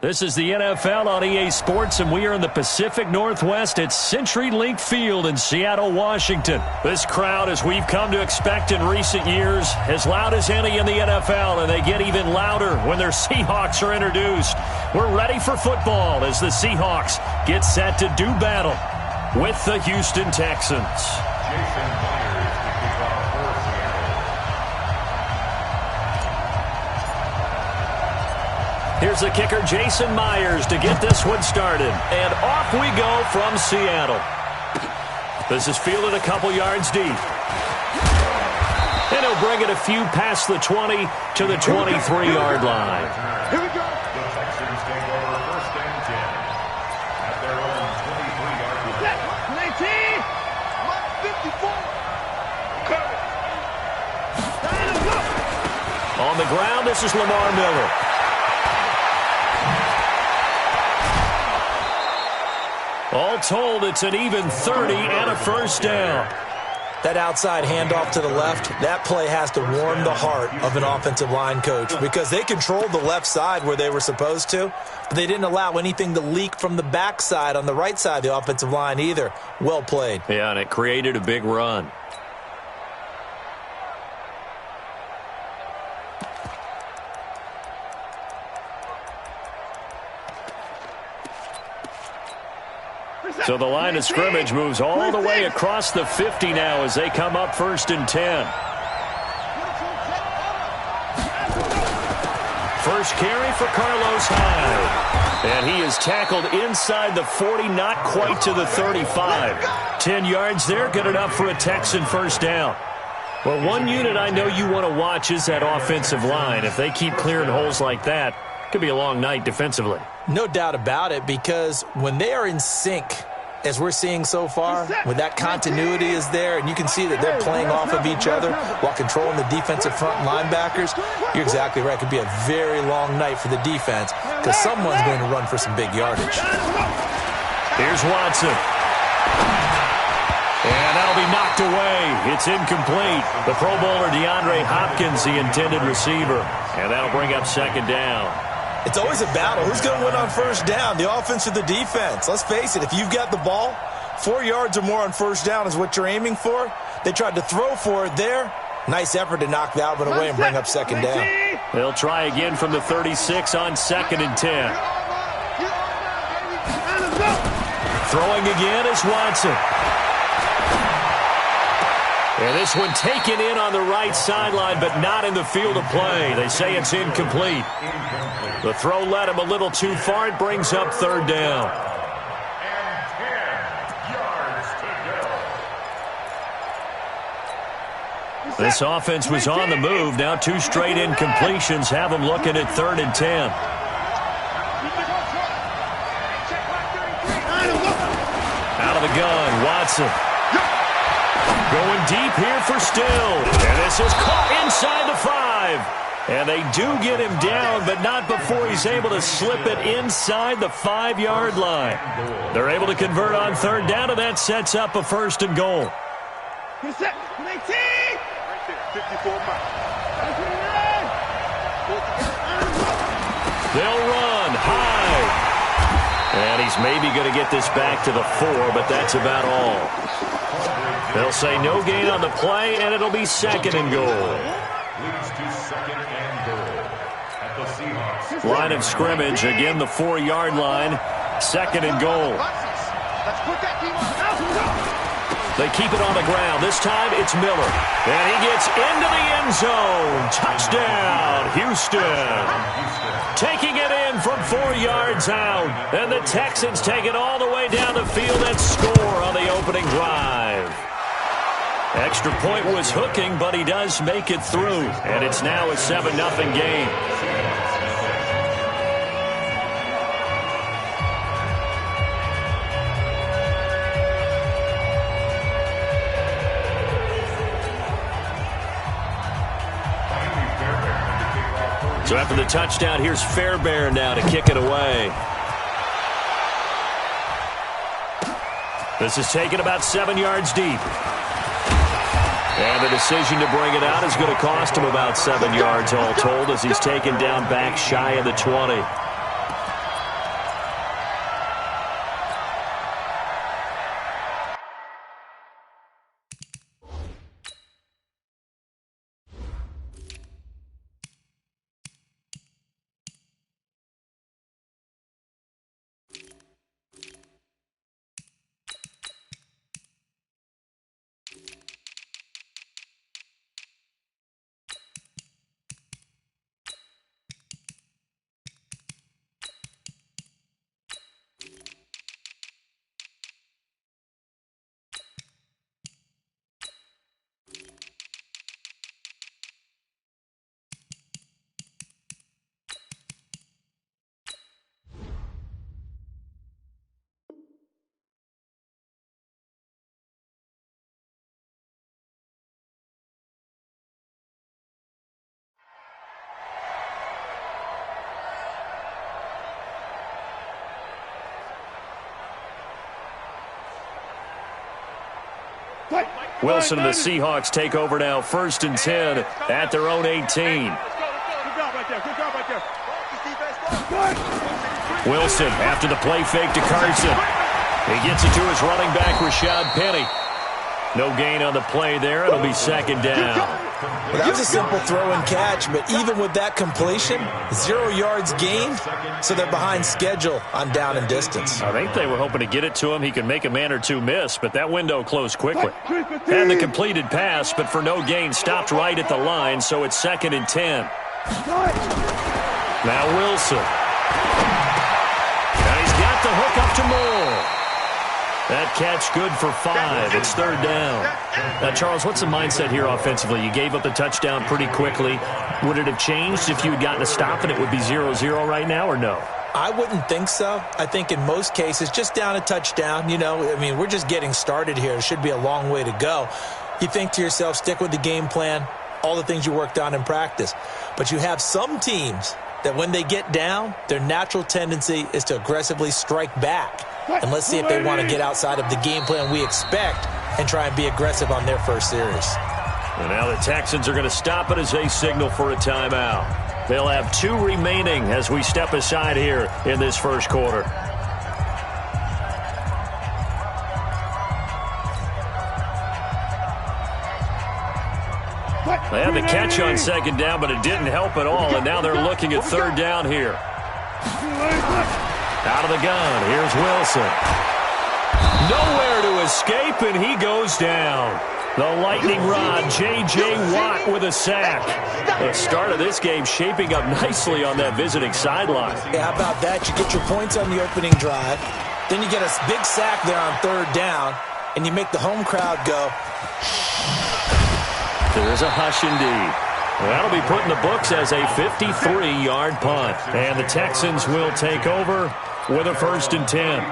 This is the NFL on EA Sports, and we are in the Pacific Northwest at CenturyLink Field in Seattle, Washington. This crowd, as we've come to expect in recent years, as loud as any in the NFL, and they get even louder when their Seahawks are introduced. We're ready for football as the Seahawks get set to do battle with the Houston Texans. Here's the kicker, Jason Myers, to get this one started. And off we go from Seattle. This is fielded a couple yards deep. And he'll bring it a few past the 20 to the 23-yard line. Here we go. The Texans take over first and 10 at their own 23-yard line. 19, 54. On the ground, this is Lamar Miller. All told, it's an even 30 and a first down. That outside handoff to the left, that play has to warm the heart of an offensive line coach because they controlled the left side where they were supposed to, but they didn't allow anything to leak from the backside on the right side of the offensive line either. Well played. Yeah, and it created a big run. So the line of scrimmage moves all the way across the 50 now as they come up first and 10. First carry for Carlos Hyde. And he is tackled inside the 40, not quite to the 35. 10 yards there, good enough for a Texan first down. Well, one unit I know you want to watch is that offensive line. If they keep clearing holes like that, it could be a long night defensively. No doubt about it, because when they are in sync, as we're seeing so far, when that continuity is there and you can see that they're playing off of each other while controlling the defensive front linebackers, you're exactly right. It could be a very long night for the defense because someone's going to run for some big yardage. Here's Watson. And that'll be knocked away. It's incomplete. The Pro Bowler DeAndre Hopkins, the intended receiver. And that'll bring up second down. It's always a battle. Who's going to win on first down, the offense or the defense? Let's face it, if you've got the ball, 4 yards or more on first down is what you're aiming for. They tried to throw for it there. Nice effort to knock that one away and bring up second down. They'll try again from the 36 on second and 10. Throwing again is Watson. And this one taken in on the right sideline, but not in the field of play. They say it's incomplete. The throw led him a little too far. It brings up third down. This offense was on the move. Now two straight incompletions have them looking at third and 10. Out of the gun, Watson. Going deep here for Still. And this is caught inside the 5. And they do get him down, but not before he's able to slip it inside the 5-yard line. They're able to convert on third down, and that sets up a first and goal. They'll run high. And he's maybe going to get this back to the 4, but that's about all. They'll say no gain on the play, and it'll be second and goal. Line of scrimmage, again the 4-yard line, second and goal. They keep it on the ground. This time it's Miller. And he gets into the end zone. Touchdown, Houston. Taking it in from 4 yards out. And the Texans take it all the way down the field and score on the opening drive. Extra point was hooking, but he does make it through. And it's now a 7-0 game. So after the touchdown, here's Fairbairn now to kick it away. This is taken about 7 yards deep. And the decision to bring it out is going to cost him about 7 yards all told as he's taken down back shy of the 20. Wilson and the Seahawks take over now, 1st and 10 at their own 18. Wilson after the play fake to Carson. He gets it to his running back, Rashad Penny. No gain on the play there. It'll be 2nd down. Well, that was a simple throw and catch, but even with that completion, 0 yards gained, so they're behind schedule on down and distance. I think they were hoping to get it to him. He could make a man or two miss, but that window closed quickly. And the completed pass, but for no gain, stopped right at the line, so it's 2nd and 10. Now Wilson. And he's got the hook up to Moore. That catch good for 5. It's 3rd down. Now, Charles, what's the mindset here offensively? You gave up the touchdown pretty quickly. Would it have changed if you had gotten a stop and it would be 0-0 right now, or no? I wouldn't think so. I think in most cases, just down a touchdown, you know, I mean, we're just getting started here. It should be a long way to go. You think to yourself, stick with the game plan, all the things you worked on in practice. But you have some teams that when they get down, their natural tendency is to aggressively strike back. And let's see if they want to get outside of the game plan we expect and try and be aggressive on their first series. And now the Texans are going to stop it as they signal for a timeout. They'll have 2 remaining as we step aside here in this first quarter. They had the catch on 2nd down, but it didn't help at all, and now they're looking at 3rd down here. Out of the gun, here's Wilson. Nowhere to escape, and he goes down. The lightning rod, J.J. Watt with a sack. The start of this game shaping up nicely on that visiting sideline. Yeah, how about that? You get your points on the opening drive, then you get a big sack there on 3rd down, and you make the home crowd go. There's a hush indeed. That'll be put in the books as a 53-yard punt. And the Texans will take over with a 1st and 10.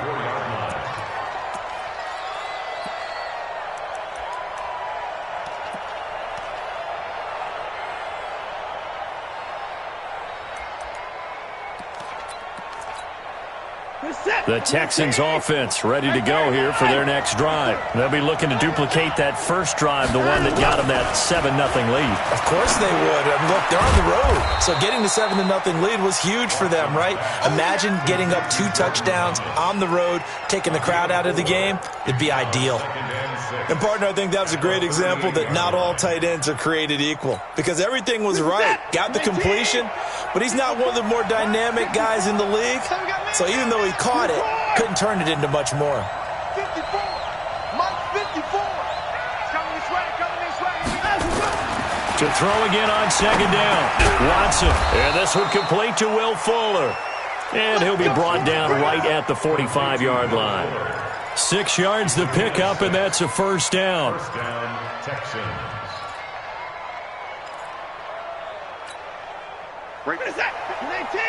The Texans offense ready to go here for their next drive. They'll be looking to duplicate that first drive, the one that got them that 7-0 lead. Of course they would. I mean, look, they're on the road. So getting the 7-0 lead was huge for them, right? Imagine getting up 2 touchdowns on the road, taking the crowd out of the game. It'd be ideal. And, partner, I think that was a great example that not all tight ends are created equal. Because everything was right. Got the completion, but he's not one of the more dynamic guys in the league. So even though he caught it, couldn't turn it into much more. 54. Mike 54. Coming this way, coming this way. To throw again on 2nd down. Watson. And this would complete to Will Fuller. And he'll be brought down right at the 45-yard line. 6 yards the pickup, and that's a 1st down. First down, Texans. What is that? 19.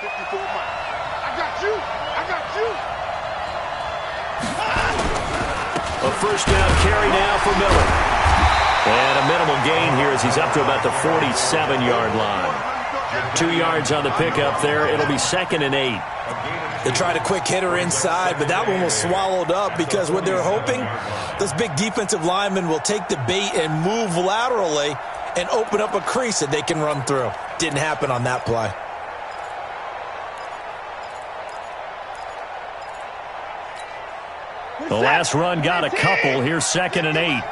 54 Mike. I got you. I got you. A 1st down carry now for Miller. And a minimal gain here as he's up to about the 47-yard line. 2 yards on the pickup there. It'll be 2nd and 8. They tried a quick hitter inside, but that one was swallowed up because what they're hoping, those big defensive linemen will take the bait and move laterally and open up a crease that they can run through. Didn't happen on that play. The last run got a couple. Here's 2nd and 8.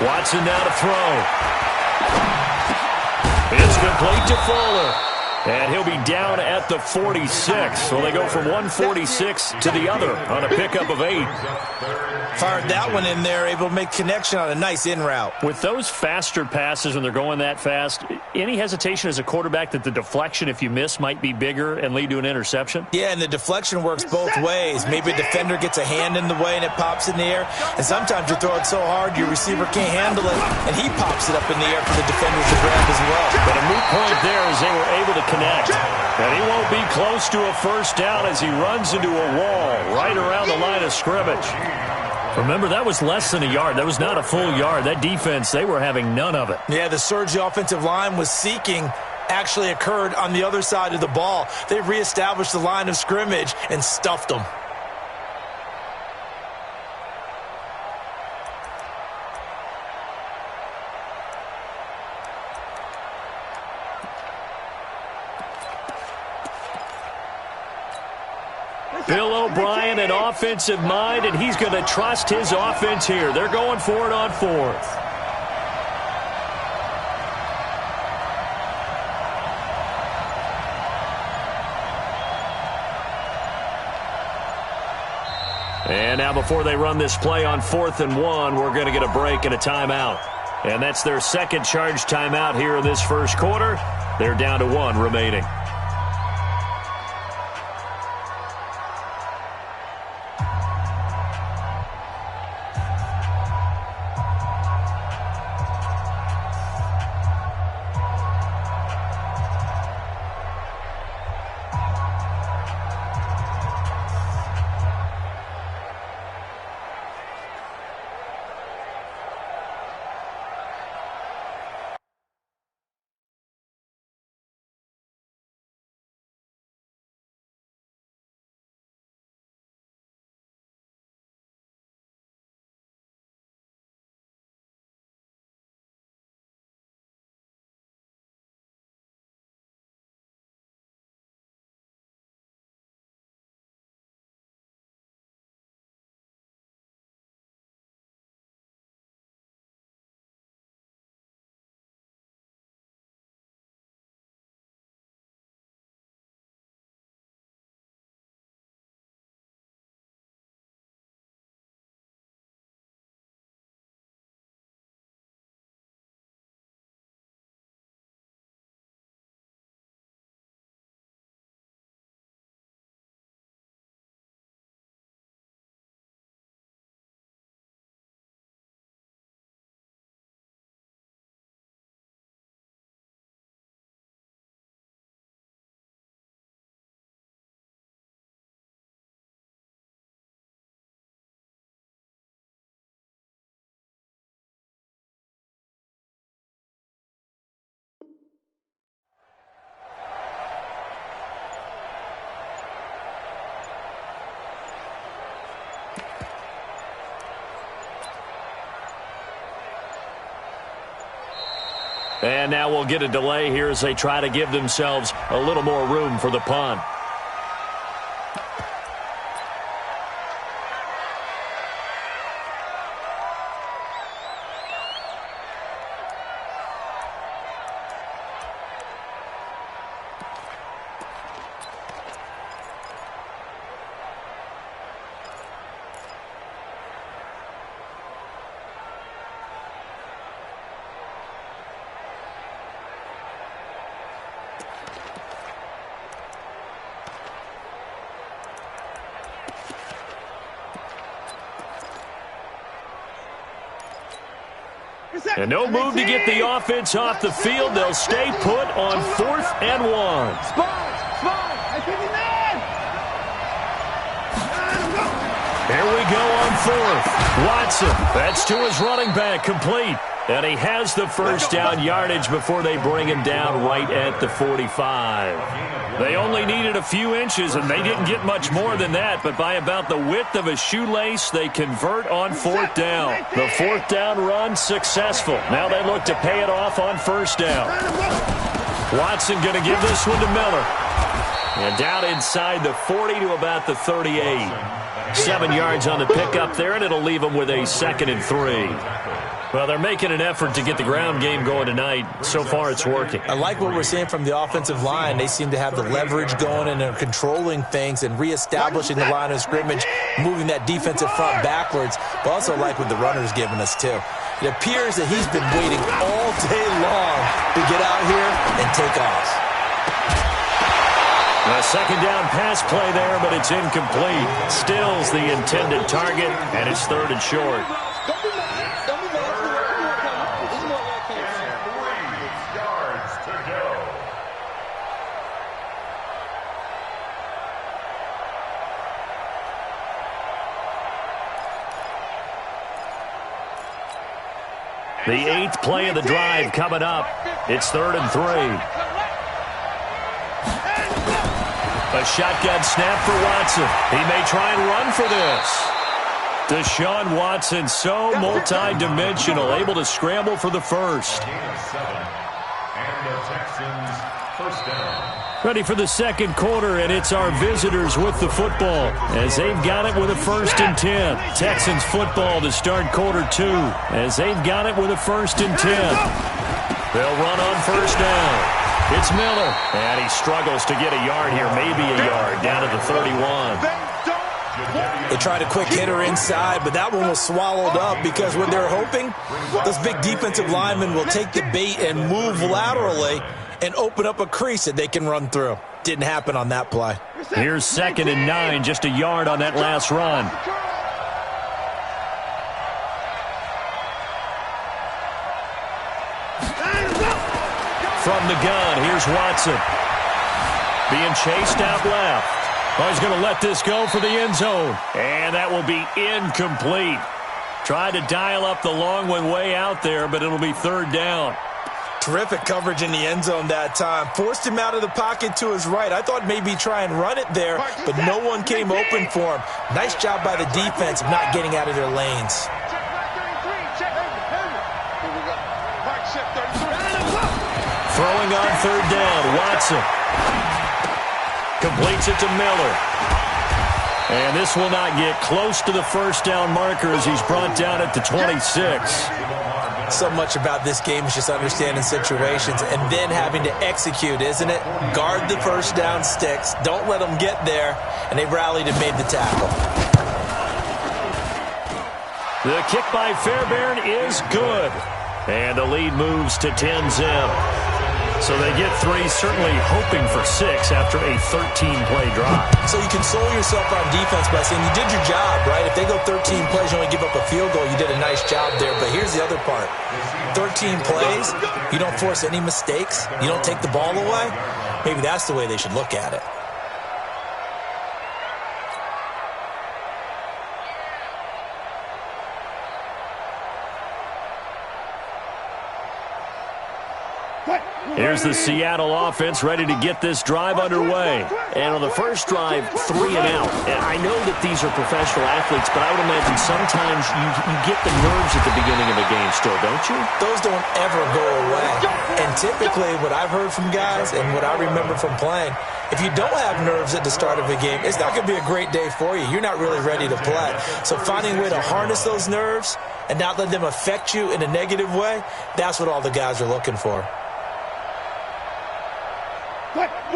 Watson now to throw. It's complete to Fuller. And he'll be down at the 46. So they go from 146 to the other on a pickup of 8. Fired that one in there, able to make connection on a nice in route. With those faster passes when they're going that fast, any hesitation as a quarterback that the deflection, if you miss, might be bigger and lead to an interception? Yeah, and the deflection works both ways. Maybe a defender gets a hand in the way and it pops in the air. And sometimes you throw it so hard your receiver can't handle it, and he pops it up in the air for the defender to grab as well. But a moot point there as they were able to connect. And he won't be close to a 1st down as he runs into a wall right around the line of scrimmage. Remember, that was less than a yard. That was not a full yard. That defense, they were having none of it. Yeah, the surge the offensive line was seeking actually occurred on the other side of the ball. They reestablished the line of scrimmage and stuffed them. Bill O'Brien, an offensive mind, and he's going to trust his offense here. They're going for it on 4th. And now before they run this play on 4th and 1, we're going to get a break and a timeout. And that's their second charge timeout here in this first quarter. They're down to 1 remaining. And now we'll get a delay here as they try to give themselves a little more room for the punt. And no move to get the offense off the field. They'll stay put on 4th and 1. Here we go on 4th. Watson, that's to his running back, complete. And he has the first down yardage before they bring him down right at the 45. They only needed a few inches, and they didn't get much more than that. But by about the width of a shoelace, they convert on 4th down. The 4th down run successful. Now they look to pay it off on 1st down. Watson going to give this one to Miller. And down inside the 40 to about the 38. 7 yards on the pickup there, and it'll leave them with a 2nd and 3. Well, they're making an effort to get the ground game going tonight. So far, it's working. I like what we're seeing from the offensive line. They seem to have the leverage going, and they're controlling things and reestablishing the line of scrimmage, moving that defensive front backwards. But also like what the runner's giving us, too. It appears that he's been waiting all day long to get out here and take off. A 2nd down pass play there, but it's incomplete. Stills the intended target, and it's 3rd and short. The 8th play of the drive coming up. It's 3rd and 3. A shotgun snap for Watson. He may try and run for this. Deshaun Watson, so multi-dimensional, able to scramble for the first. And the Texans first down. Ready for the second quarter, and it's our visitors with the football as they've got it with a 1st and 10. Texans football to start quarter 2 as they've got it with a 1st and 10. They'll run on 1st down. It's Miller, and he struggles to get a yard here, maybe a yard, down to the 31. They tried a quick hitter inside, but that one was swallowed up because when they're hoping, those big defensive linemen will take the bait and move laterally and open up a crease that they can run through. Didn't happen on that play. Here's 2nd and 9, just a yard on that last run. From the gun, here's Watson. Being chased out left. Oh, he's going to let this go for the end zone. And that will be incomplete. Tried to dial up the long one way out there, but it'll be 3rd down. Terrific coverage in the end zone that time. Forced him out of the pocket to his right. I thought maybe try and run it there, but no one came open for him. Nice job by the defense of not getting out of their lanes. Throwing on 3rd down, Watson. Completes it to Miller. And this will not get close to the 1st down marker as he's brought down at the 26. So much about this game is just understanding situations and then having to execute, isn't it? Guard the 1st down sticks. Don't let them get there. And they rallied and made the tackle. The kick by Fairbairn is good. And the lead moves to 10-zip. So they get 3, certainly hoping for 6 after a 13-play drive. So you console yourself on defense by saying you did your job, right? If they go 13 plays, you only give up a field goal, you did a nice job there. But here's the other part. 13 plays, you don't force any mistakes, you don't take the ball away. Maybe that's the way they should look at it. Here's the Seattle offense ready to get this drive underway. And on the first drive, 3 and out. And I know that these are professional athletes, but I would imagine sometimes you get the nerves at the beginning of a game still, don't you? Those don't ever go away. And typically what I've heard from guys and what I remember from playing, if you don't have nerves at the start of a game, it's not going to be a great day for you. You're not really ready to play. So finding a way to harness those nerves and not let them affect you in a negative way, that's what all the guys are looking for.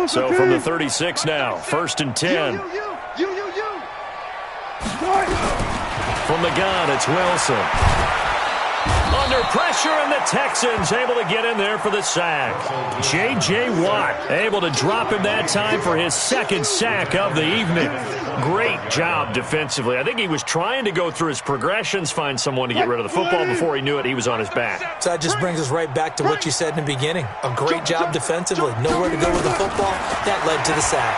So from the 36 now, 1st and 10. From the gun, it's Wilson. Under pressure, and the Texans able to get in there for the sack. J.J. Watt able to drop him that time for his 2nd sack of the evening. Great job defensively. I think he was trying to go through his progressions, find someone to get rid of the football. Before he knew it, he was on his back. So that just brings us right back to what you said in the beginning. A great job defensively. Nowhere to go with the football. That led to the sack.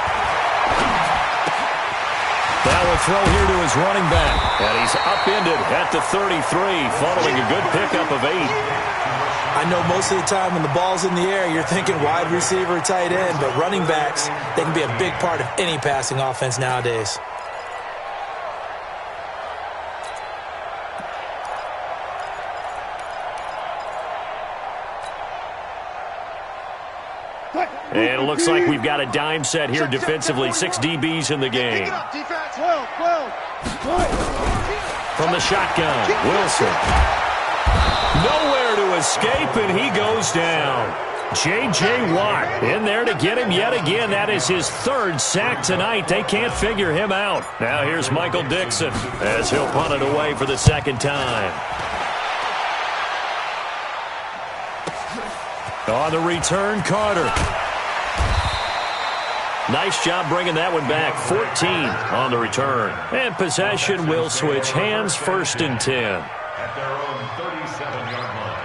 Now a throw here to his running back. And he's upended at the 33, following a good pickup of 8. I know most of the time when the ball's in the air, you're thinking wide receiver, tight end, but running backs, they can be a big part of any passing offense nowadays. And it looks like we've got a dime set here defensively. 6 DBs in the game. From the shotgun, Wilson. Nowhere to escape, and he goes down. J.J. Watt in there to get him yet again. That is his 3rd sack tonight. They can't figure him out. Now here's Michael Dixon as he'll punt it away for the 2nd time. On the return, Carter. Nice job bringing that one back. 14 on the return. And possession will switch hands, 1st and 10. At their own 37-yard line.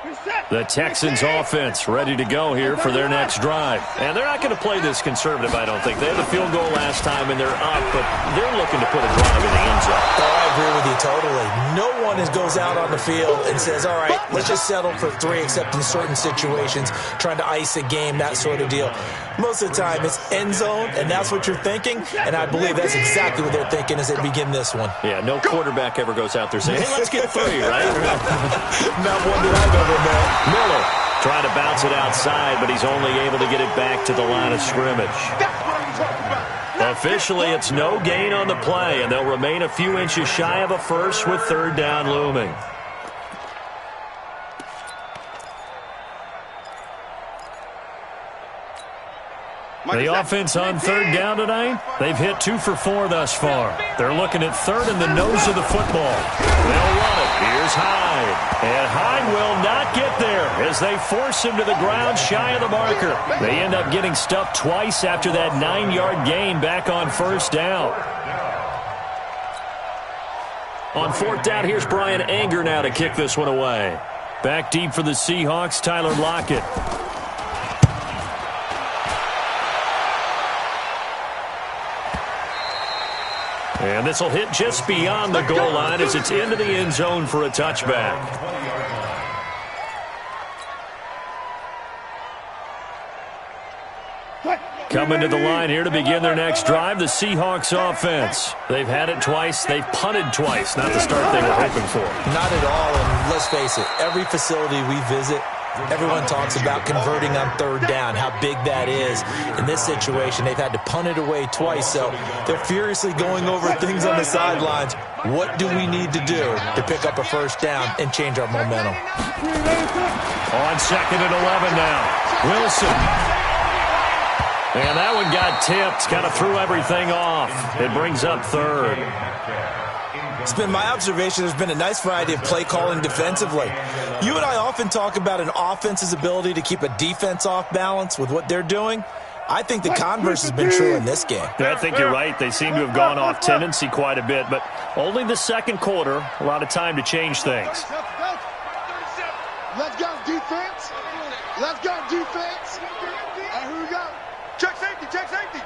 Reset. The Texans offense ready to go here for their next drive. And they're not going to play this conservative, I don't think. They had a field goal last time, and they're up, but they're looking to put a drive in the end zone. Oh, I agree with you totally. No one goes out on the field and says, all right, let's just settle for 3, except in certain situations, trying to ice a game, that sort of deal. Most of the time, it's end zone, and that's what you're thinking, and I believe that's exactly what they're thinking as they begin this one. Yeah, no quarterback ever goes out there saying, hey, let's get 3, right? Not one that I've ever met. Miller trying to bounce it outside, but he's only able to get it back to the line of scrimmage. Officially, it's no gain on the play, and they'll remain a few inches shy of a first with 3rd down looming. The offense on 3rd down tonight, they've hit 2 for 4 thus far. They're looking at 3rd in the nose of the football. They'll run it. Here's Hyde. And Hyde will not get there as they force him to the ground shy of the marker. They end up getting stuffed twice after that 9-yard gain back on 1st down. On 4th down, here's Brian Anger now to kick this one away. Back deep for the Seahawks, Tyler Lockett. And this will hit just beyond the goal line as it's into the end zone for a touchback. Coming to the line here to begin their next drive, the Seahawks offense. They've had it twice. They've punted twice. Not the start they were hoping for. Not at all, and let's face it, every facility we visit, everyone talks about converting on 3rd down, how big that is. In this situation, they've had to punt it away twice, so they're furiously going over things on the sidelines. What do we need to do to pick up a 1st down and change our momentum? On 2nd and 11 now, Wilson. And that one got tipped, kind of threw everything off. It brings up 3rd. It's been my observation there's been a nice variety of play calling defensively. You and I often talk about an offense's ability to keep a defense off balance with what they're doing. I think the converse has been true in this game. I think you're right. They seem to have gone off tendency quite a bit, but only the 2nd quarter, a lot of time to change things. Let's go, defense. Let's go, defense. And here we go. Check safety, check safety.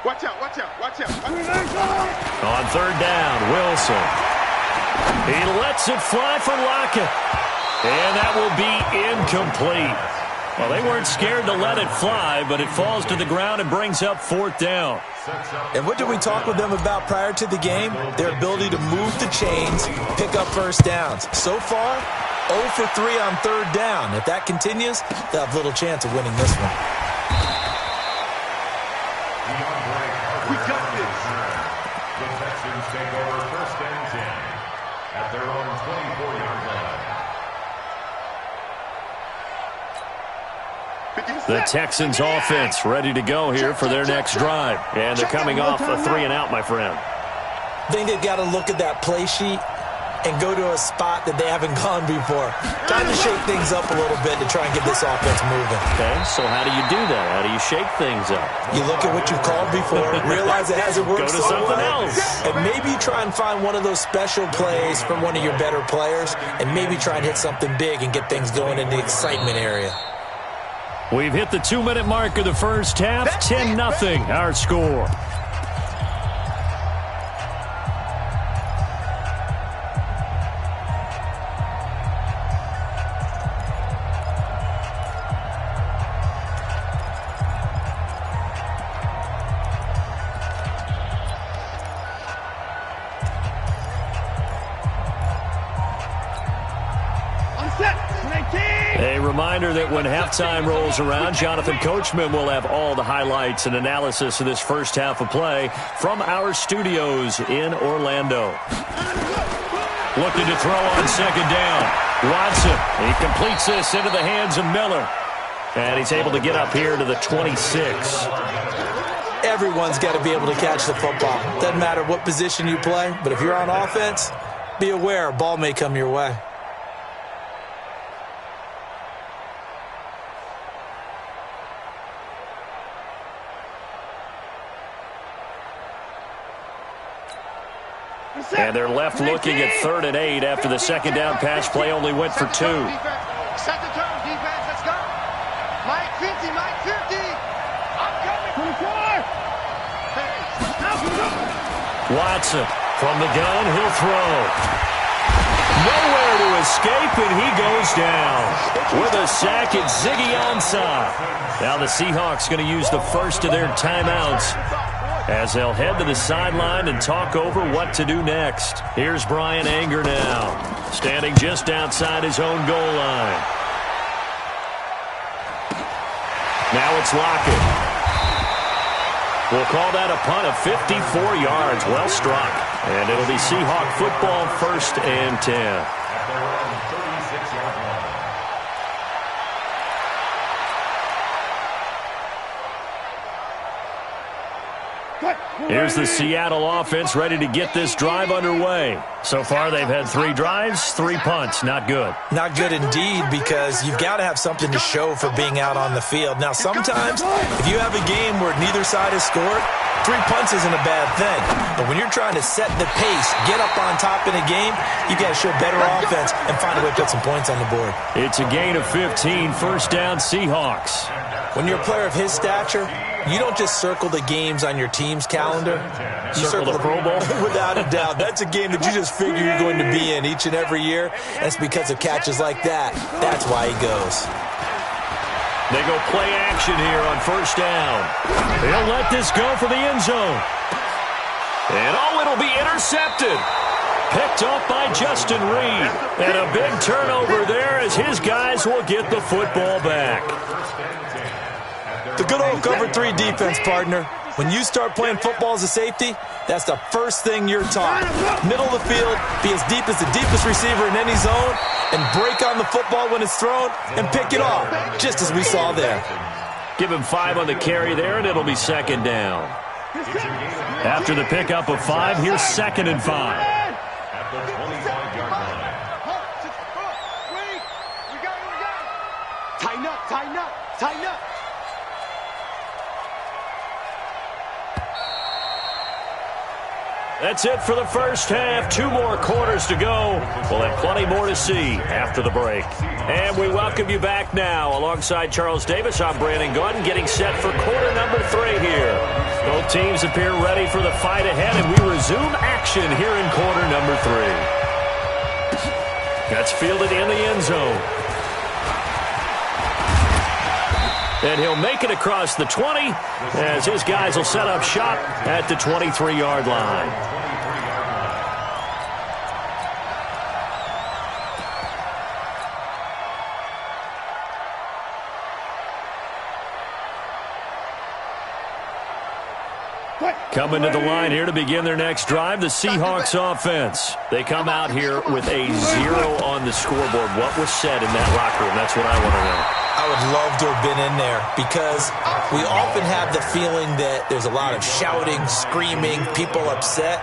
Watch out, watch out, watch out. On 3rd down, Wilson. He lets it fly for Lockett. And that will be incomplete. Well, they weren't scared to let it fly, but it falls to the ground and brings up 4th down. And what did we talk with them about prior to the game? Their ability to move the chains, pick up 1st downs. So far, 0 for 3 on 3rd down. If that continues, they'll have little chance of winning this one. We got this. The Texans take over 1st and 10 at their own 24-yard line. The Texans offense ready to go here for their next drive. And they're coming off a 3-and-out, my friend. I think they've got to look at that play sheet and go to a spot that they haven't gone before. Time to shake things up a little bit to try and get this offense moving. Okay, so how do you do that? How do you shake things up? You look at what you've called before, realize it hasn't worked Go to something else. and maybe try and find one of those special plays from one of your better players, and maybe try and hit something big and get things going in the excitement area. We've hit the 2-minute mark of the first half. 10-0 our score. A reminder that when halftime rolls around, Jonathan Coachman will have all the highlights and analysis of this first half of play from our studios in Orlando. Looking to throw on 2nd down. Watson, he completes this into the hands of Miller. And he's able to get up here to the 26. Everyone's got to be able to catch the football. Doesn't matter what position you play, but if you're on offense, be aware a ball may come your way. And they're left looking at 3rd and 8 after the 2nd down pass play only went for 2. Set the tone, defense. Let's go. Mike 50, Mike 50. I'm coming. 24. Watson from the gun. He'll throw. Nowhere to escape, and he goes down. With a sack, it's Ziggy Ansah. Now the Seahawks going to use the first of their timeouts as they'll head to the sideline and talk over what to do next. Here's Brian Anger now, standing just outside his own goal line. Now it's Lockett. We'll call that a punt of 54 yards. Well struck. And it'll be Seahawk football, 1st and 10. At their own 36-yard line. Here's the Seattle offense ready to get this drive underway. So far, they've had 3 drives, 3 punts. Not good. Not good indeed, because you've got to have something to show for being out on the field. Now, sometimes, if you have a game where neither side has scored, 3 punts isn't a bad thing. But when you're trying to set the pace, get up on top in a game, you got to show better offense and find a way to put some points on the board. It's a gain of 15, 1st down Seahawks. When you're a player of his stature, you don't just circle the games on your team's calendar. You circle the Pro Bowl? Without a doubt. That's a game that you just figure you're going to be in each and every year. And it's because of catches like that. That's why he goes. They go play action here on 1st down. They'll let this go for the end zone. And it'll be intercepted. Picked off by Justin Reed. And a big turnover there as his guys will get the football back. The good old cover 3 defense, partner. When you start playing football as a safety, that's the first thing you're taught. Middle of the field, be as deep as the deepest receiver in any zone, and break on the football when it's thrown and pick it off, just as we saw there. Give him 5 on the carry there, and it'll be 2nd down. After the pickup of 5, here's 2nd and 5. At the 25-yard line. Tighten up, tighten up, tighten up. That's it for the first half. 2 more quarters to go. We'll have plenty more to see after the break. And we welcome you back now. Alongside Charles Davis, I'm Brandon Gordon, getting set for quarter number 3 here. Both teams appear ready for the fight ahead, and we resume action here in quarter number 3. That's fielded in the end zone. And he'll make it across the 20 as his guys will set up shop at the 23-yard line. Coming to the line here to begin their next drive, the Seahawks offense. They come out here with a 0 on the scoreboard. What was said in that locker room? That's what I want to know. I would love to have been in there because we often have the feeling that there's a lot of shouting, screaming, people upset.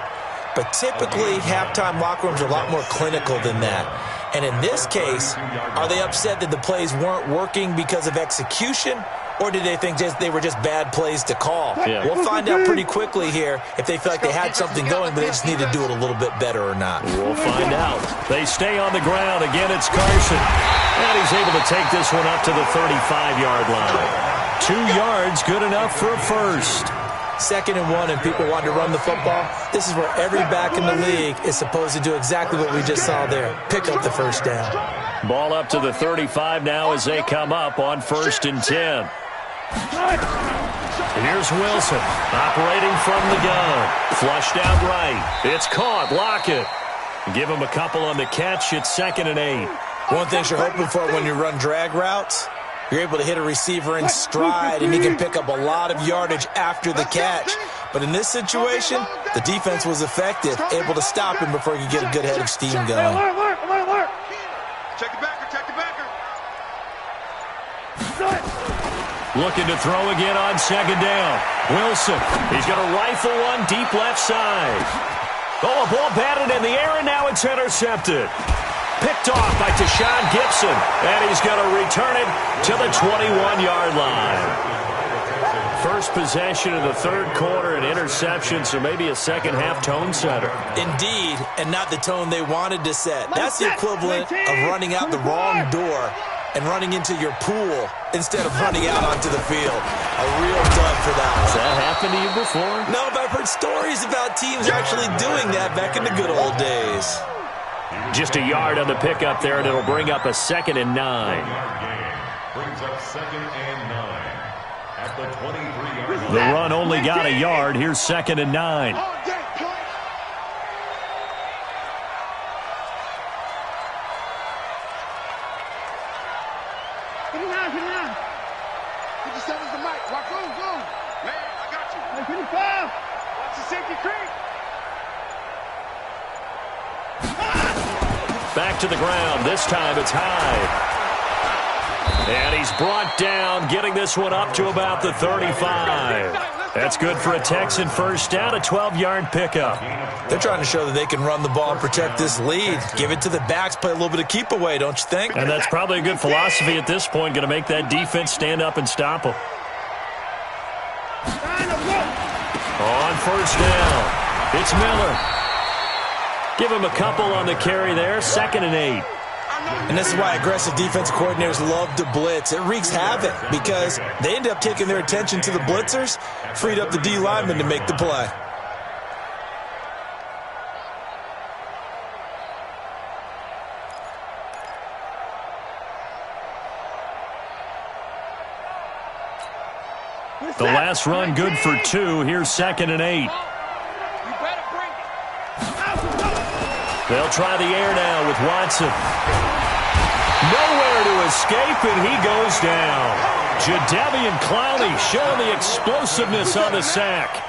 But typically, halftime locker rooms are a lot more clinical than that. And in this case, are they upset that the plays weren't working because of execution? Or did they think they were just bad plays to call? Yeah. We'll find out pretty quickly here if they feel like they had something going, but they just need to do it a little bit better or not. We'll find out. They stay on the ground. Again, it's Carson. And he's able to take this one up to the 35-yard line. 2 yards, good enough for a first. 2nd and 1, and people want to run the football. This is where every back in the league is supposed to do exactly what we just saw there. Pick up the first down. Ball up to the 35 now as they come up on 1st and 10. Here's Wilson, operating from the gun. Flushed out right. It's caught. Lockett. Give him a couple on the catch. It's 2nd and 8. One thing you're hoping for when you run drag routes, you're able to hit a receiver in stride, and he can pick up a lot of yardage after the catch. But in this situation, the defense was effective, able to stop him before he could get a good head of steam going. Check the backer, check the backer. Looking to throw again on 2nd down. Wilson, he's going to rifle one deep left side. Oh, a ball batted in the air, and now it's intercepted. Picked off by Tashawn Gibson, and he's going to return it to the 21-yard line. First possession of the 3rd quarter, an interception, so maybe a second-half tone setter. Indeed, and not the tone they wanted to set. That's the equivalent of running out the wrong door and running into your pool instead of running out onto the field. A real dud for that one. Has that happened to you before? No, but I've heard stories about teams actually doing that back in the good old days. Just a yard on the pickup there, and it'll bring up a 2nd and 9. Brings up 2nd and 9 at the 23-yard line. The run only got a yard. Here's 2nd and 9. All day, play. 57's the mic. Watch, go. Man, I got you. 55. Watch the safety creep. Back to the ground. This time it's high. And he's brought down, getting this one up to about the 35. That's good for a Texan first down, a 12-yard pickup. They're trying to show that they can run the ball and protect this lead. Give it to the backs, play a little bit of keep away, don't you think? And that's probably a good philosophy at this point, going to make that defense stand up and stop them. On first down, it's Miller. Give him a couple on the carry there, 2nd and 8. And this is why aggressive defensive coordinators love to blitz. It wreaks havoc because they end up taking their attention to the blitzers, freed up the D lineman to make the play. The last run good for 2. Here's 2nd and 8. They'll try the air now with Watson. Nowhere to escape, and he goes down. Jadeveon Clowney showing the explosiveness on the sack.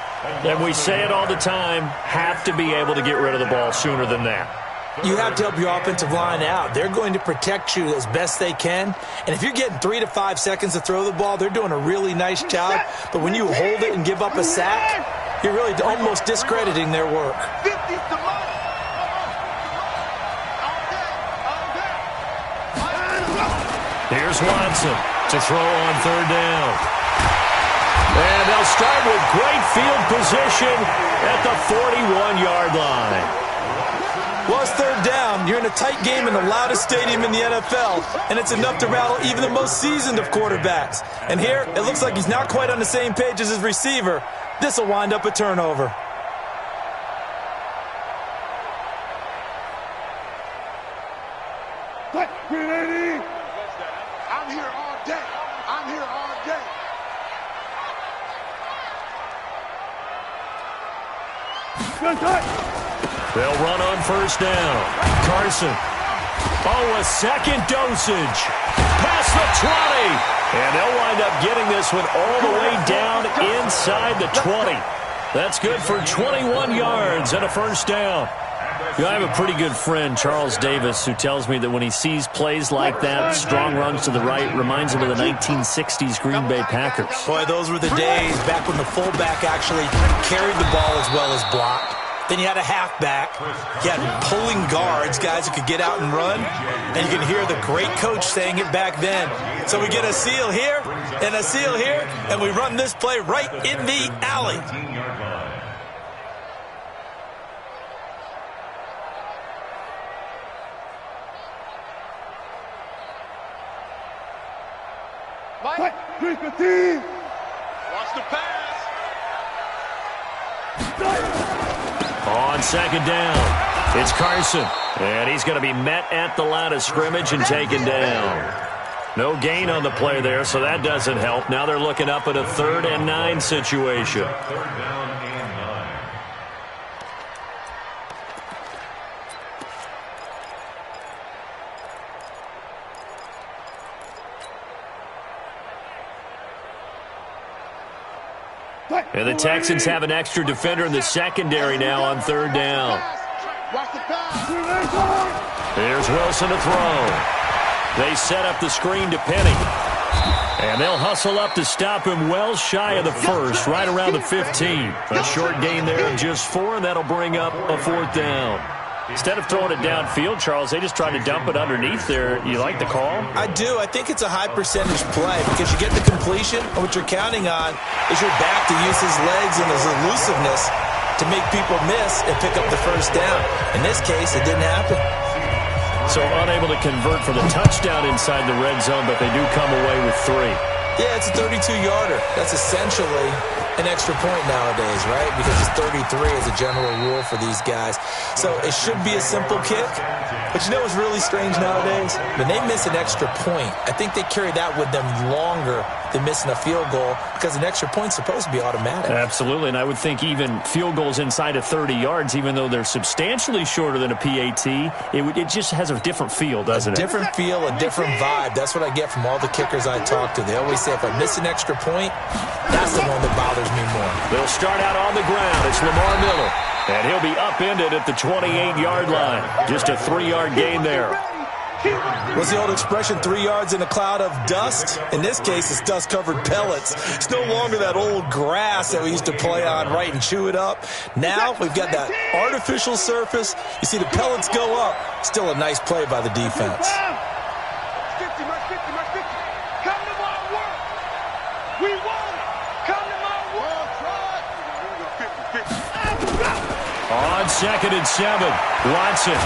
And we say it all the time, have to be able to get rid of the ball sooner than that. You have to help your offensive line out. They're going to protect you as best they can. And if you're getting 3 to 5 seconds to throw the ball, they're doing a really nice job. But when you hold it and give up a sack, you're really almost discrediting their work. 50's the mic. Here's Watson to throw on 3rd down. And they'll start with great field position at the 41-yard line. Well, it's 3rd down. You're in a tight game in the loudest stadium in the NFL, and it's enough to rattle even the most seasoned of quarterbacks. And here, it looks like he's not quite on the same page as his receiver. This will wind up a turnover. I'm here all day. I'm here all day. They'll run on 1st down. Carson. Oh, a second dosage. Past the 20. And they'll wind up getting this one all the way down inside the 20. That's good for 21 yards and a 1st down. You know, I have a pretty good friend, Charles Davis, who tells me that when he sees plays like that, strong runs to the right, reminds him of the 1960s Green Bay Packers. Boy, those were the days back when the fullback actually carried the ball as well as blocked. Then you had a halfback. You had pulling guards, guys who could get out and run. And you can hear the great coach saying it back then. So we get a seal here and a seal here, and we run this play right in the alley. Watch the pass. On 2nd down, it's Carson. And he's going to be met at the line of scrimmage and taken down. No gain on the play there, so that doesn't help. Now they're looking up at a 3rd and 9 situation. 3rd down and 9. And the Texans have an extra defender in the secondary now on 3rd down. Watch the pass. Here's Wilson to throw. They set up the screen to Penny. And they'll hustle up to stop him well shy of the 1st, right around the 15. A short gain there of just 4, and that'll bring up a 4th down. Instead of throwing it downfield, Charles, they just tried to dump it underneath there. You like the call? I do. I think it's a high percentage play because you get the completion, and what you're counting on is your back to use his legs and his elusiveness to make people miss and pick up the 1st down. In this case, it didn't happen. So unable to convert for the touchdown inside the red zone, but they do come away with 3. Yeah, it's a 32-yarder. That's essentially an extra point nowadays, right? Because it's 33 as a general rule for these guys. So it should be a simple kick. But you know what's really strange nowadays? When they miss an extra point, I think they carry that with them longer than missing a field goal because an extra point's supposed to be automatic. Absolutely, and I would think even field goals inside of 30 yards, even though they're substantially shorter than a PAT, it just has a different feel, doesn't it? A different feel, a different vibe. That's what I get from all the kickers I talk to. They always say if I miss an extra point, that's the one that bothers me more. They'll start out on the ground. It's Lamar Miller. And he'll be upended at the 28-yard line. Just a 3-yard gain there. What's the old expression, 3 yards in a cloud of dust? In this case, it's dust-covered pellets. It's no longer that old grass that we used to play on, right, and chew it up. Now we've got that artificial surface. You see the pellets go up. Still a nice play by the defense. On 2nd and 7, Watson.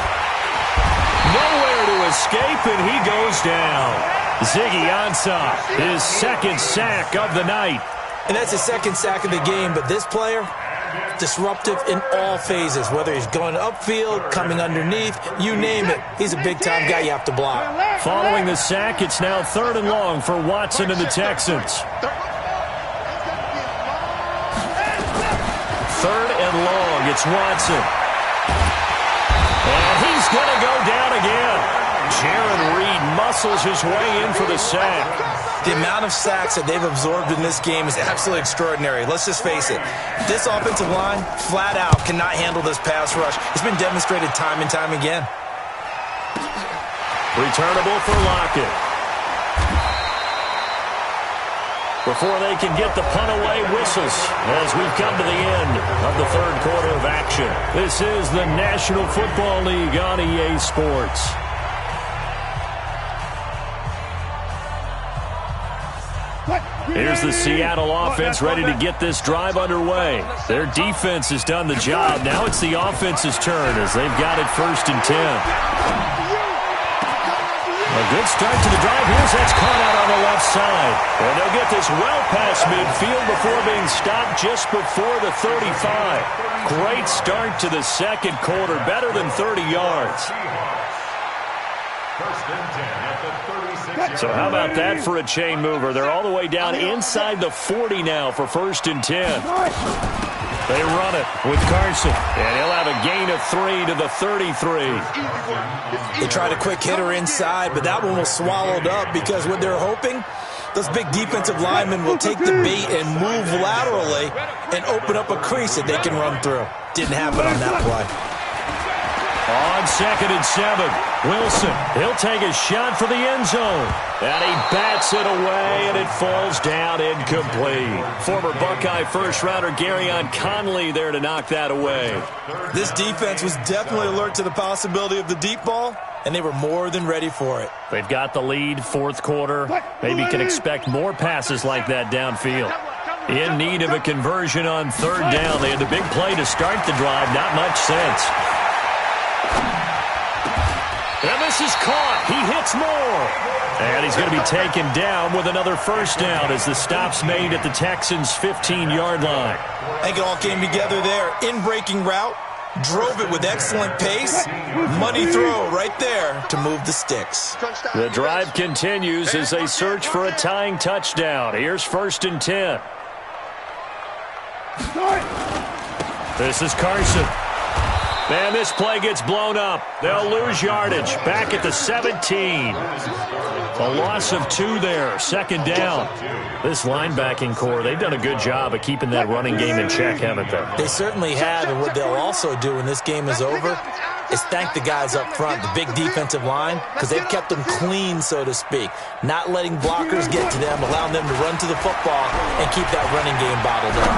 Nowhere to escape, and he goes down. Ziggy Ansah, his 2nd sack of the night. And that's his 2nd sack of the game, but this player, disruptive in all phases, whether he's going upfield, coming underneath, you name it. He's a big-time guy you have to block. Following the sack, it's now 3rd and long for Watson and the Texans. 3rd and long, it's Watson. And he's going to go down again. Jaron Reed muscles his way in for the sack. The amount of sacks that they've absorbed in this game is absolutely extraordinary. Let's just face it. This offensive line, flat out, cannot handle this pass rush. It's been demonstrated time and time again. Returnable for Lockett. Before they can get the punt away, whistles as we've come to the end of the 3rd quarter of action. This is the National Football League on EA Sports. Here's the Seattle offense ready to get this drive underway. Their defense has done the job. Now it's the offense's turn as they've got it 1st and 10. A good start to the drive. Here's that's caught out on the left side. And they'll get this well past midfield before being stopped just before the 35. Great start to the 2nd quarter. Better than 30 yards. So how about that for a chain mover? They're all the way down inside the 40 now for 1st and 10. They run it with Carson, and he'll have a gain of 3 to the 33. They tried a quick hitter inside, but that one was swallowed up because what they're hoping, those big defensive linemen will take the bait and move laterally and open up a crease that they can run through. Didn't happen on that play. On 2nd and 7, Wilson, he'll take a shot for the end zone. And he bats it away, and it falls down incomplete. Former Buckeye first-rounder Garyon Conley there to knock that away. This defense was definitely alert to the possibility of the deep ball, and they were more than ready for it. They've got the lead, 4th quarter. Maybe can expect more passes like that downfield. In need of a conversion on 3rd down. They had the big play to start the drive. Not much sense. And this is caught. He hits more. And he's going to be taken down with another 1st down as the stop's made at the Texans' 15-yard line. I think it all came together there. In-breaking route, drove it with excellent pace. Money throw right there to move the sticks. The drive continues as they search for a tying touchdown. Here's 1st and 10. This is Carson. And this play gets blown up. They'll lose yardage. Back at the 17. A loss of 2 there. 2nd down. This linebacking core, they've done a good job of keeping that running game in check, haven't they? They certainly have, and what they'll also do when this game is over is thank the guys up front, the big defensive line, because they've kept them clean, so to speak. Not letting blockers get to them, allowing them to run to the football and keep that running game bottled up.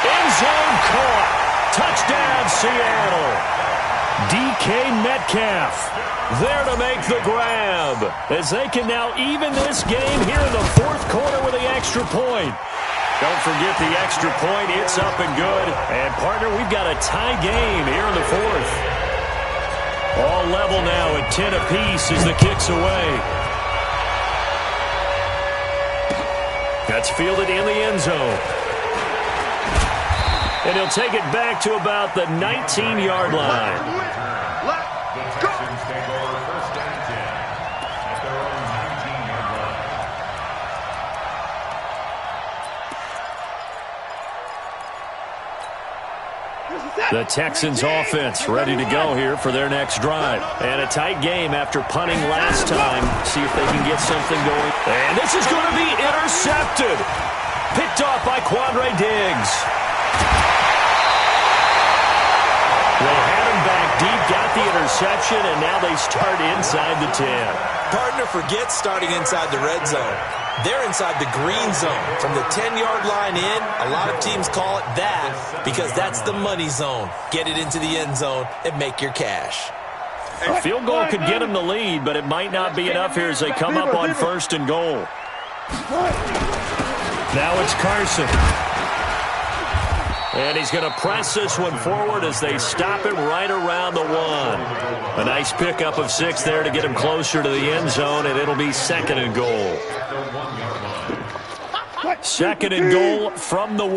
End zone caught. Touchdown, Seattle. DK Metcalf there to make the grab as they can now even this game here in the 4th quarter with the extra point. Don't forget the extra point. It's up and good. And, partner, we've got a tie game here in the 4th. All level now at 10 apiece as the kick's away. That's fielded in the end zone. And he'll take it back to about the 19-yard line. The Texans offense ready to go here for their next drive. And a tight game after punting last time. See if they can get something going. And this is going to be intercepted. Picked off by Quandre Diggs. They had him back deep, got the interception, and now they start inside the 10. Partner, forget starting inside the red zone. They're inside the green zone. From the 10-yard line in, a lot of teams call it that because that's the money zone. Get it into the end zone and make your cash. A field goal could get them the lead, but it might not be enough here as they come up on 1st and goal. Now it's Carson. And he's going to press this one forward as they stop him right around the 1. A nice pickup of 6 there to get him closer to the end zone, and it'll be 2nd and goal. 2nd and goal from the 1.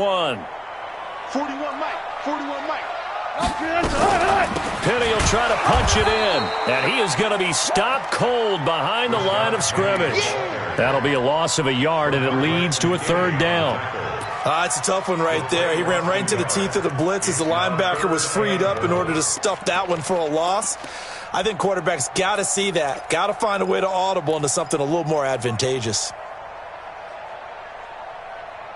41 Mike. 41 Mike. Penny will try to punch it in, and he is going to be stopped cold behind the line of scrimmage. That'll be a loss of a yard, and it leads to a 3rd down. It's a tough one right there. He ran right into the teeth of the blitz as the linebacker was freed up in order to stuff that one for a loss. I think quarterbacks got to see that. Got to find a way to audible into something a little more advantageous.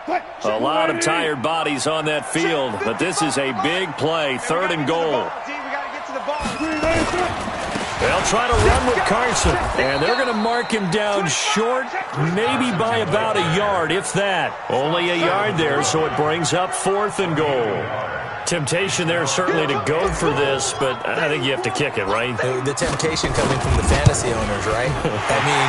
A lot of tired bodies on that field, but this is a big play. 3rd and goal. They'll try to run with Carson, and they're going to mark him down short, maybe by about a yard, if that. Only a yard there, so it brings up 4th and goal. Temptation there certainly to go for this, but I think you have to kick it, right? The temptation coming from the fantasy owners, right? I mean,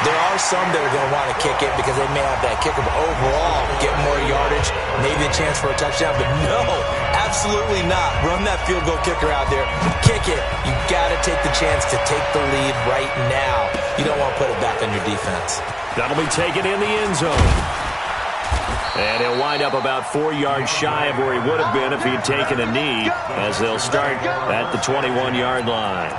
there are some that are going to want to kick it because they may have that kicker, but overall, get more yardage, maybe a chance for a touchdown, but no, absolutely not. Run that field goal kicker out there. Kick it. You got to take the chance to take the lead right now. You don't want to put it back on your defense. That'll be taken in the end zone. And he'll wind up about 4 yards shy of where he would have been if he had taken a knee, as they'll start at the 21-yard line.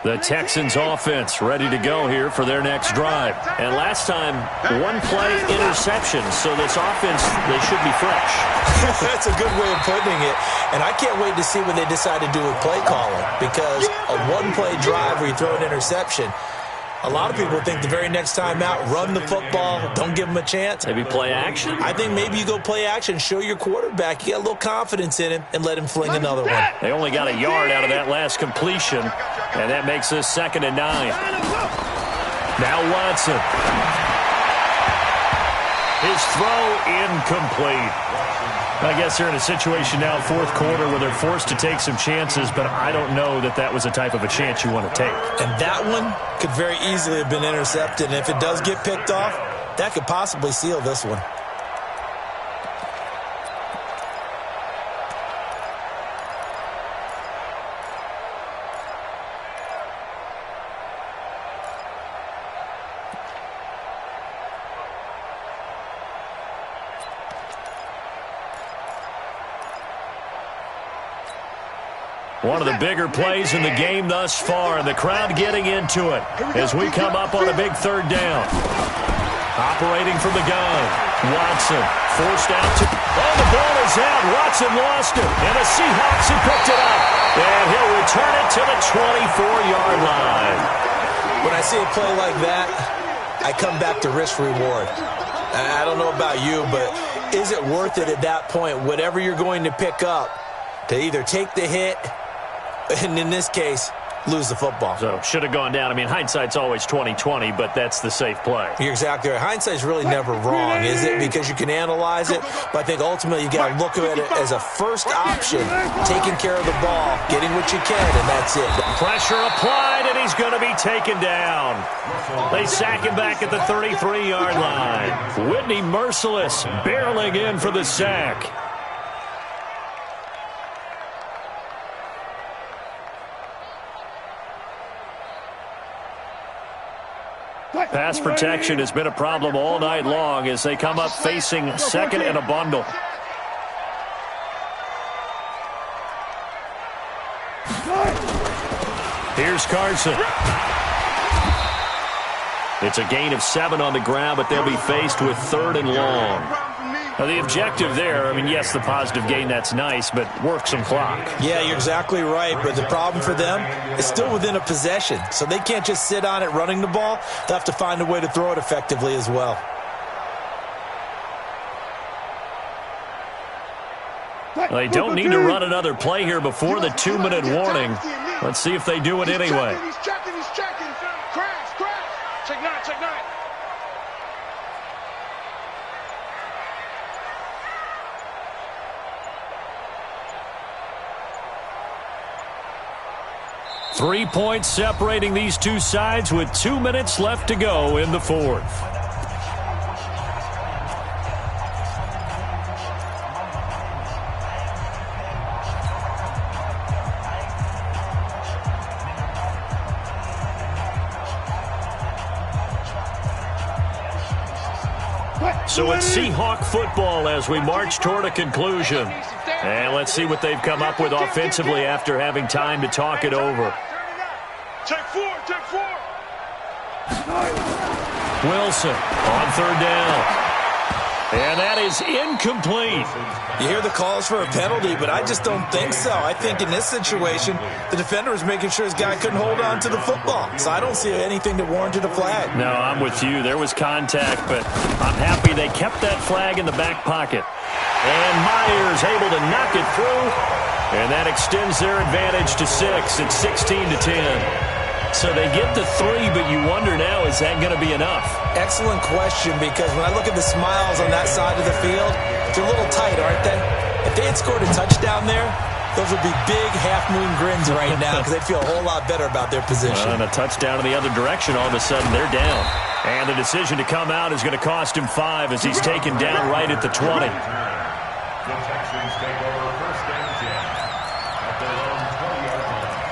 The Texans offense ready to go here for their next drive. And last time, 1 play interception, so this offense, they should be fresh. That's a good way of putting it. And I can't wait to see what they decide to do with play calling, because a 1-play drive where you throw an interception, a lot of people think the very next time out, run the football, don't give them a chance. Maybe play action? I think maybe you go play action, show your quarterback, you got a little confidence in him, and let him fling another one. They only got a yard out of that last completion, and that makes this 2nd and 9. Now Watson. His throw incomplete. I guess they're in a situation now, 4th quarter, where they're forced to take some chances, but I don't know that that was the type of a chance you want to take. And that one could very easily have been intercepted, and if it does get picked off, that could possibly seal this one. One of the bigger plays in the game thus far, and the crowd getting into it as we come up on a big 3rd down. Operating from the gun, Watson forced out to... Oh, the ball is out. Watson lost it, and the Seahawks have picked it up. And he'll return it to the 24-yard line. When I see a play like that, I come back to risk-reward. I don't know about you, but is it worth it at that point, whatever you're going to pick up, to either take the hit, and in this case, lose the football. So should have gone down. I mean, hindsight's always 20/20, but that's the safe play. You're exactly right. Hindsight's really never wrong, is it? Because you can analyze it, but I think ultimately you got to look at it as a first option, taking care of the ball, getting what you can, and that's it. Pressure applied, and he's going to be taken down. They sack him back at the 33-yard line. Whitney Merciless barreling in for the sack. Pass protection has been a problem all night long as they come up facing second and a bundle. Here's Carson. It's a gain of 7 on the ground, but they'll be faced with 3rd and long. Now, the objective there, I mean, yes, the positive gain, that's nice, but work some clock. Yeah, you're exactly right, but the problem for them is still within a possession, so they can't just sit on it running the ball. They'll have to find a way to throw it effectively as well. They don't need to run another play here before the 2-minute warning. Let's see if they do it anyway. He's checking. Crash. Check 9. 3 points separating these two sides with 2 minutes left to go in the 4th. So it's Seahawk football as we march toward a conclusion. And let's see what they've come up with offensively after having time to talk it over. Check 4. Wilson on 3rd down. And that is incomplete. You hear the calls for a penalty, but I just don't think so. I think in this situation, the defender was making sure his guy couldn't hold on to the football. So I don't see anything that warranted a flag. No, I'm with you. There was contact, but I'm happy they kept that flag in the back pocket. And Myers able to knock it through. And that extends their advantage to 6. It's 16-10. So they get the 3, but you wonder now, is that going to be enough? Excellent question, because when I look at the smiles on that side of the field, they're a little tight, aren't they? If they had scored a touchdown there, those would be big half-moon grins right now because they'd feel a whole lot better about their position. And a touchdown in the other direction, all of a sudden they're down. And the decision to come out is going to cost him 5 as he's taken down right at the 20. The Texans take over 1st and 10 at their own 20-yard line.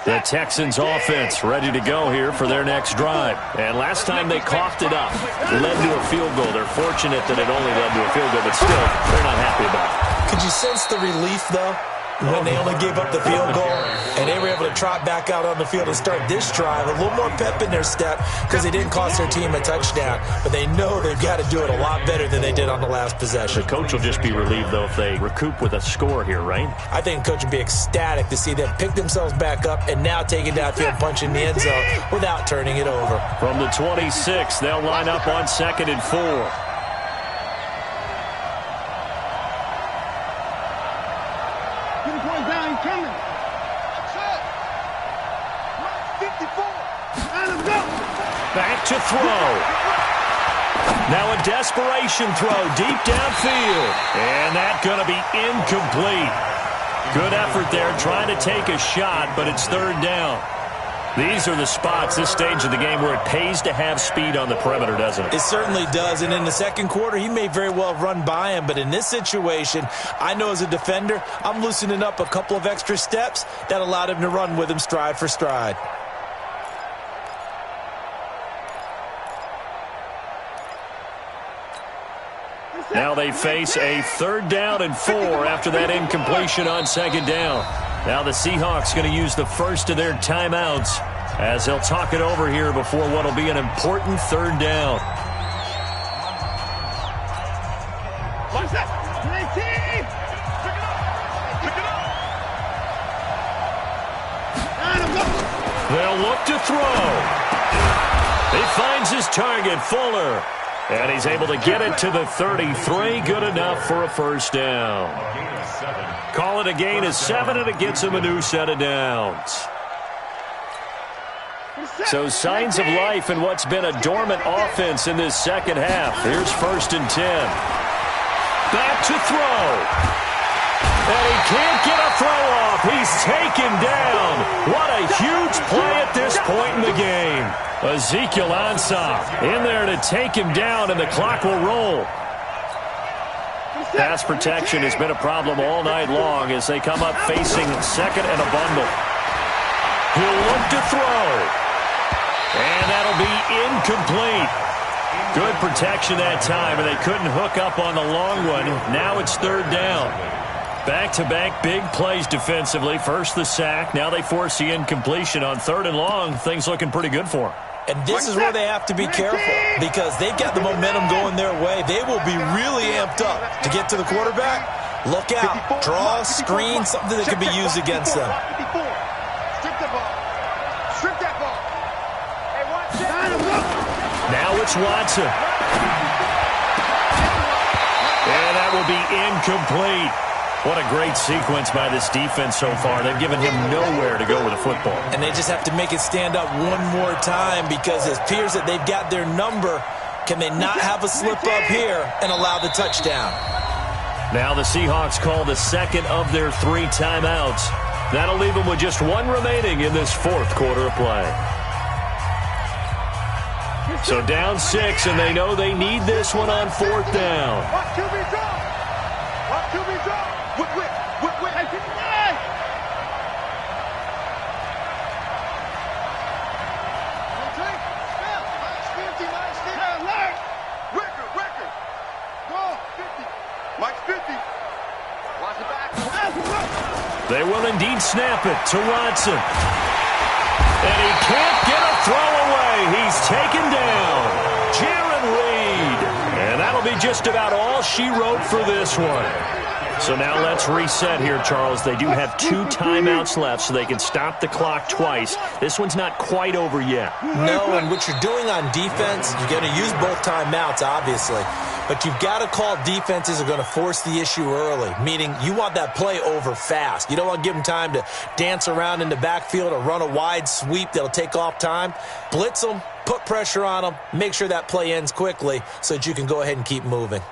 The Texans offense ready to go here for their next drive. And last time they coughed it up, led to a field goal. They're fortunate that it only led to a field goal, but still, they're not happy about it. Could you sense the relief, though, when they only gave up the field goal and they were able to trot back out on the field and start this drive? A little more pep in their step because they didn't cost their team a touchdown, but they know they've got to do it a lot better than they did on the last possession. The coach will just be relieved, though, if they recoup with a score here, right? I think the coach would be ecstatic to see them pick themselves back up and now take it downfield, punch in the end zone without turning it over. From the 26, they'll line up on 2nd and 4. Back to throw. Now a desperation throw deep downfield. And that's going to be incomplete. Good effort there trying to take a shot, but it's 3rd down. These are the spots, this stage of the game, where it pays to have speed on the perimeter, doesn't it? It certainly does. And in the second quarter, he may very well run by him. But in this situation, I know as a defender, I'm loosening up a couple of extra steps that allowed him to run with him stride for stride. Now they face a 3rd down and 4 after that incompletion on 2nd down. Now the Seahawks going to use the first of their timeouts as they'll talk it over here before what will be an important 3rd down. Watch that. They'll look to throw. He finds his target, Fuller. And he's able to get it to the 33. Good enough for a first down. Call it a gain of 7, and it gets him a new set of downs. So signs of life in what's been a dormant offense in this second half. Here's 1st and 10. Back to throw. And he can't get a throw off. He's taken down. What a huge play at this point in the game. Ezekiel Ansah in there to take him down, and the clock will roll. Pass protection has been a problem all night long as they come up facing second and a bundle. He'll look to throw. And that'll be incomplete. Good protection that time, and they couldn't hook up on the long one. Now it's 3rd down. Back-to-back big plays defensively. First the sack. Now they force the incompletion on 3rd and long. Things looking pretty good for them. And this is where they have to be careful because they've got the momentum going their way. They will be really amped up to get to the quarterback. Look out. Draw, screen, something that could be used against them. Strip the ball. Strip that ball. Now it's Watson. And that will be incomplete. What a great sequence by this defense so far. They've given him nowhere to go with the football. And they just have to make it stand up one more time because it appears that they've got their number. Can they not have a slip up here and allow the touchdown? Now the Seahawks call the second of their 3 timeouts. That'll leave them with just 1 remaining in this 4th quarter of play. So down 6, and they know they need this one on 4th down. Watch QB draw. Watch QB draw. Whip. Hey, 59. Record. Go, 50. Mike's 50. Watch the back. They will indeed snap it to Watson. And he can't get a throw away. He's taken down. Jaron Reed. And that'll be just about all she wrote for this one. So now let's reset here, Charles. They do have 2 timeouts left, so they can stop the clock twice. This one's not quite over yet. No, and what you're doing on defense, you're going to use both timeouts, obviously. But you've got to call defenses are going to force the issue early, meaning you want that play over fast. You don't want to give them time to dance around in the backfield or run a wide sweep that'll take off time. Blitz them, put pressure on them, make sure that play ends quickly so that you can go ahead and keep moving.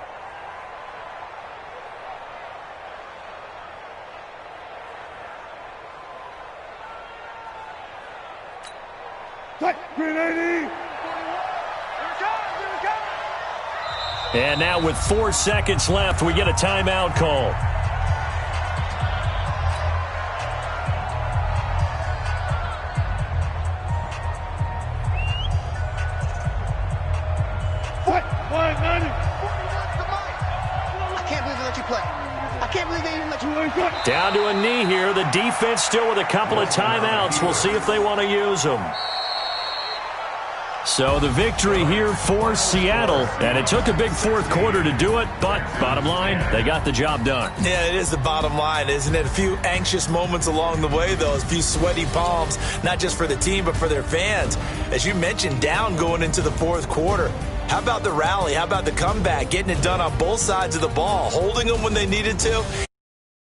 And now with 4 seconds left, we get a timeout call. What? 190. I can't believe they let you play. I can't believe they even let you play. Down to a knee here. The defense still with a couple of timeouts. We'll see if they want to use them. So the victory here for Seattle, and it took a big 4th quarter to do it, but bottom line, they got the job done. Yeah, it is the bottom line, isn't it? A few anxious moments along the way, though, a few sweaty palms, not just for the team, but for their fans. As you mentioned, down going into the 4th quarter. How about the rally? How about the comeback? Getting it done on both sides of the ball, holding them when they needed to,